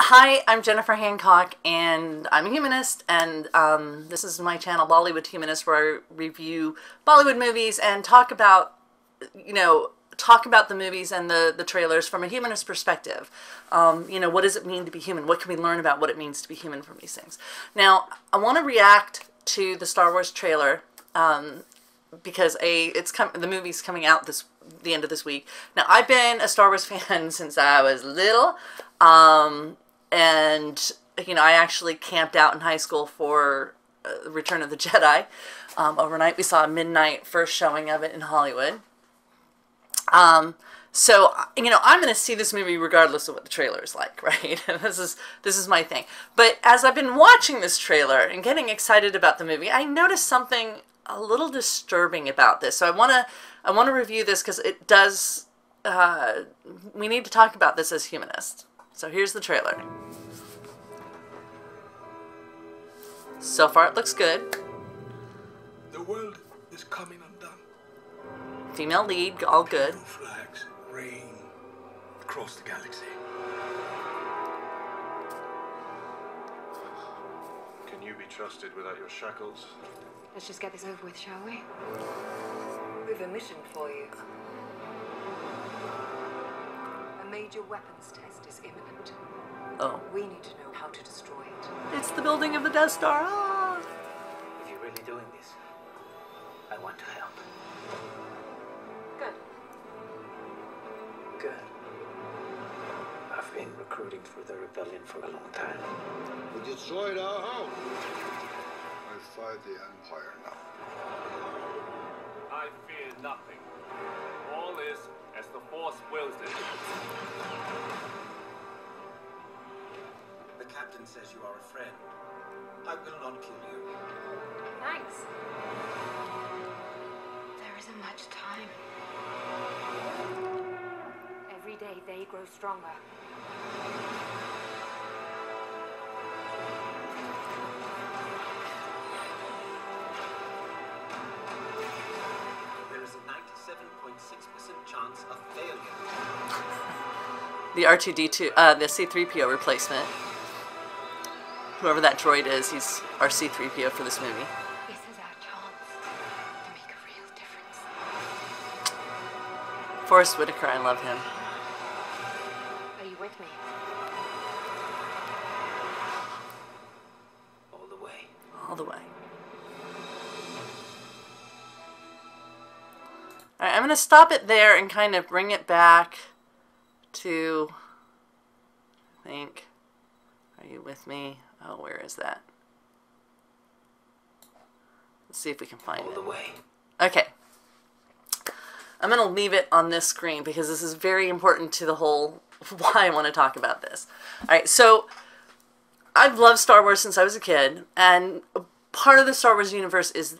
Hi, I'm Jennifer Hancock, and I'm a humanist, and this is my channel, Bollywood Humanist, where I review Bollywood movies and talk about, the movies and the trailers from a humanist perspective. What does it mean to be human? What can we learn about what it means to be human from these things? Now, I want to react to the Star Wars trailer, because the movie's coming out the end of this week. Now, I've been a Star Wars fan since I was little, and I actually camped out in high school for Return of the Jedi. Overnight, we saw a midnight first showing of it in Hollywood. So I'm going to see this movie regardless of what the trailer is like, right? This is my thing. But as I've been watching this trailer and getting excited about the movie, I noticed something a little disturbing about this. So I want to review this because it does. We need to talk about this as humanists. So here's the trailer. So far, it looks good. The world is coming undone. Female lead, all good. Flags reign across the galaxy. Can you be trusted without your shackles? Let's just get this over with, shall we? We've a mission for you. A major weapons test is imminent. Oh. We need to know how to destroy it. It's the building of the Death Star. Ah. If you're really doing this, I want to help. Good. Good. I've been recruiting for the rebellion for a long time. We destroyed our home. I fight the Empire now. I fear nothing. All is as the Force wills it. The captain says you are a friend. I will not kill you. Thanks. There isn't much time. Every day they grow stronger. There is a 97.6% chance of failure. The R2-D2, the C-3PO replacement. Whoever that droid is, he's our C-3PO for this movie. This is our chance to make a real difference. Forrest Whitaker, I love him. Are you with me? All the way. All the way. Alright, I'm going to stop it there and kind of bring it back to, I think, are you with me? Oh, where is that? Let's see if we can find it. All the way. Okay. I'm going to leave it on this screen because this is very important to the whole why I want to talk about this. Alright, so I've loved Star Wars since I was a kid, and part of the Star Wars universe is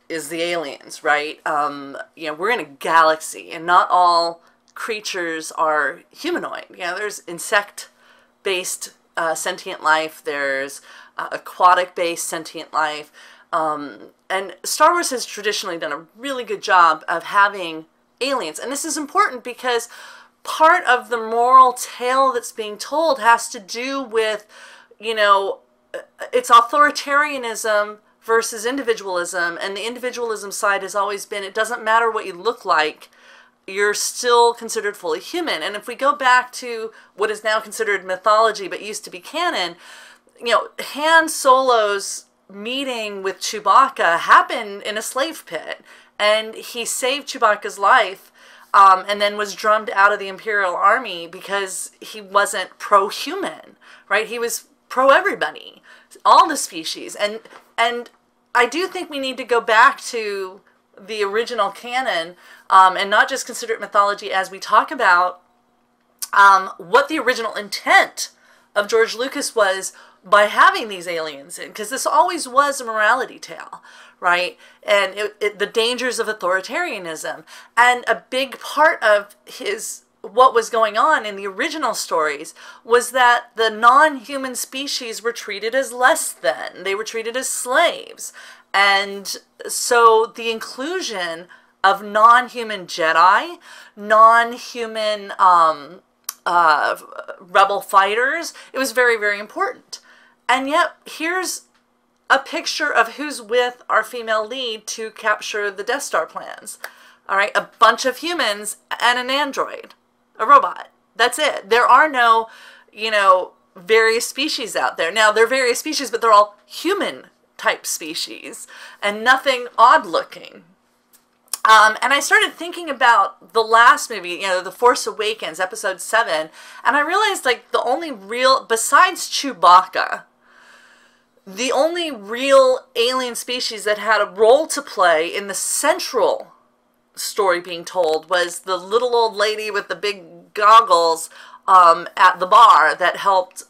the aliens, right? We're in a galaxy, and not all creatures are humanoid. There's insect-based sentient life, there's aquatic-based sentient life, and Star Wars has traditionally done a really good job of having aliens. And this is important because part of the moral tale that's being told has to do with, it's authoritarianism versus individualism, and the individualism side has always been, it doesn't matter what you look like, you're still considered fully human. And if we go back to what is now considered mythology but used to be canon, Han Solo's meeting with Chewbacca happened in a slave pit, and he saved Chewbacca's life, and then was drummed out of the Imperial Army because he wasn't pro-human, right? He was pro-everybody, all the species. And I do think we need to go back to the original canon, and not just consider it mythology as we talk about what the original intent of George Lucas was by having these aliens in, because this always was a morality tale, right? And the dangers of authoritarianism, and a big part of what was going on in the original stories was that the non-human species were treated as less than. They were treated as slaves. And so the inclusion of non-human Jedi, non-human rebel fighters. It was very, very important. And yet, here's a picture of who's with our female lead to capture the Death Star plans. All right, a bunch of humans and an android, a robot. That's it. There are no, various species out there. Now, they're various species, but they're all human-type species and nothing odd-looking. And I started thinking about the last movie, The Force Awakens, Episode 7, and I realized, the only real, besides Chewbacca, the only real alien species that had a role to play in the central story being told was the little old lady with the big goggles at the bar that helped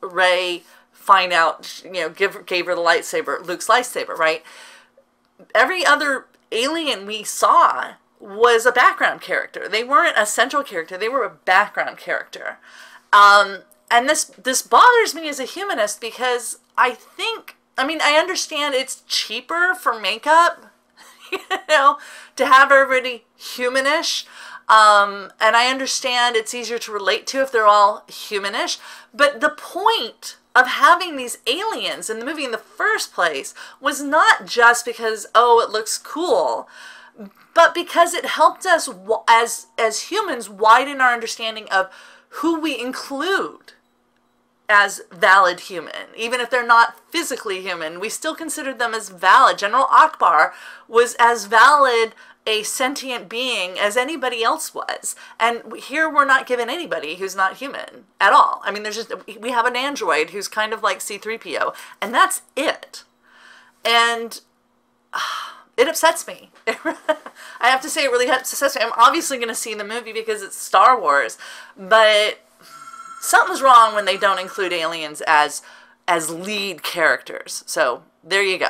Rey find out, gave her the lightsaber, Luke's lightsaber, right? Every other alien we saw was a background character. They weren't a central character. They were a background character. And this bothers me as a humanist because I understand it's cheaper for makeup, to have everybody humanish. And I understand it's easier to relate to if they're all humanish. But the point of having these aliens in the movie in the first place was not just because, it looks cool, but because it helped us as humans widen our understanding of who we include as valid human. Even if they're not physically human, we still considered them as valid. General Akbar was as valid a sentient being as anybody else was. And here we're not given anybody who's not human at all. I mean, we have an android who's kind of like C-3PO, and that's it. And it upsets me. I have to say, it really upsets me. I'm obviously going to see the movie because it's Star Wars, but something's wrong when they don't include aliens as lead characters. So there you go.